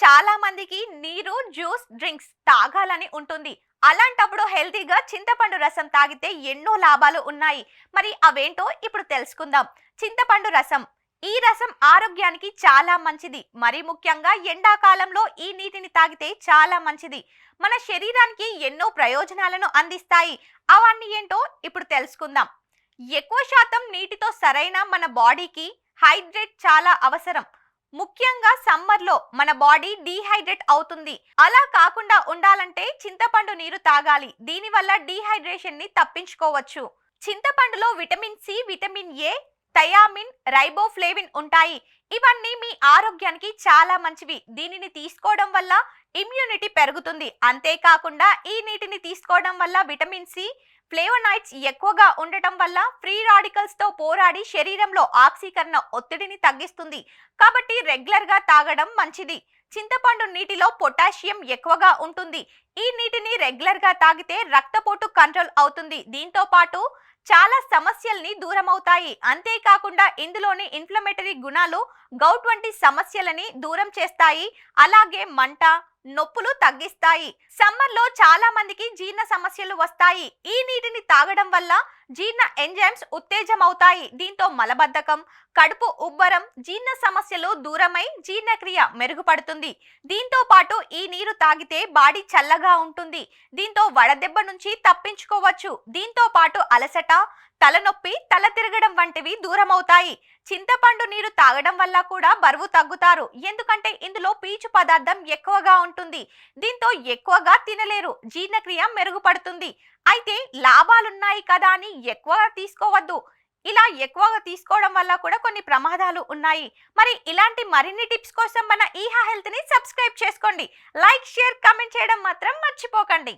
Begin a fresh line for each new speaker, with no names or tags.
చాలా మందికి నీరు, జ్యూస్, డ్రింక్స్ తాగాలని ఉంటుంది. అలాంటప్పుడు హెల్తీగా చింతపండు రసం తాగితే ఎన్నో లాభాలు ఉన్నాయి. మరి అవేంటో ఇప్పుడు తెలుసుకుందాం. చింతపండు రసం. ఈ రసం ఆరోగ్యానికి చాలా మంచిది. మరి ముఖ్యంగా ఎండాకాలంలో ఈ నీటిని తాగితే చాలా మంచిది. మన శరీరానికి ఎన్నో ప్రయోజనాలను అందిస్తాయి. అవన్నీ ఏంటో ఇప్పుడు తెలుసుకుందాం. ఎక్కువ శాతం నీటితో సరైన మన బాడీకి హైడ్రేట్ చాలా అవసరం. ముఖ్యంగా సమ్మర్లో మన బాడీ డీహైడ్రేట్ అవుతుంది. అలా కాకుండా ఉండాలంటే చింతపండు నీరు తాగాలి. దీనివల్ల డీహైడ్రేషన్ ని తప్పించుకోవచ్చు. చింతపండులో vitamin C, vitamin A, thiamine, riboflavin ఉంటాయి. ఇవన్నీ మీ ఆరోగ్యానికి చాలా మంచివి. దీనిని తీసుకోవడం వల్ల ఇమ్యూనిటీ పెరుగుతుంది. అంతేకాకుండా ఈ నీటిని తీసుకోవడం వల్ల విటమిన్ సి, ఫ్లేవనాయిడ్స్ ఎక్కువగా ఉండటం వల్ల ఫ్రీ రాడికల్స్ తో పోరాడి శరీరంలో ఆక్సీకరణ ఒత్తిడిని తగ్గిస్తుంది. కాబట్టి రెగ్యులర్ గా తాగడం మంచిది. చింతపండు నీటిలో పొటాషియం ఎక్కువగా ఉంటుంది. ఈ నీటిని రెగ్యులర్ గా తాగితే రక్తపోటు కంట్రోల్ అవుతుంది. దీంతో పాటు చాలా సమస్యల్ని దూరం అవుతాయి. అంతేకాకుండా ఇందులోని ఇన్ఫ్లమేటరీ గుణాలు గౌట్ వంటి సమస్యలని దూరం చేస్తాయి. అలాగే మంట, నొప్పులు తగ్గిస్తాయి. సమ్మర్ లో చాలా మందికి జీర్ణ సమస్యలు వస్తాయి. ఈ నీటిని తాగడం వల్ల జీర్ణ ఎంజైమ్స్ ఉత్తేజమవుతాయి. దీంతో మలబద్ధకం, కడుపు ఉబ్బరం, జీర్ణ సమస్యలు దూరమై జీర్ణక్రియ మెరుగుపడుతుంది. దీంతో పాటు ఈ నీరు తాగితే బాడీ చల్లగా ఉంటుంది. దీంతో వడదెబ్బ నుంచి తప్పించుకోవచ్చు. దీంతో పాటు అలసట, తలనొప్పి, తల తిరగడం వంటివి దూరమవుతాయి. చింతపండు నీరు తాగడం వల్ల కూడా బరువు తగ్గుతారు. ఎందుకంటే ఇందులో పీచు పదార్థం ఎక్కువగా ఉంటుంది. దీంతో ఎక్కువగా తినలేరు. జీర్ణక్రియ మెరుగుపడుతుంది. అయితే లాభాలున్నాయి కదా అని ఎక్కువగా తీసుకోవద్దు. ఇలా ఎక్కువగా తీసుకోవడం వల్ల కూడా కొన్ని ప్రమాదాలు ఉన్నాయి. మరి ఇలాంటి మరిన్ని టిప్స్ కోసం మన ఈహా హెల్త్ ని సబ్స్క్రైబ్ చేసుకోండి. లైక్, షేర్, కామెంట్ చేయడం మాత్రం మర్చిపోకండి.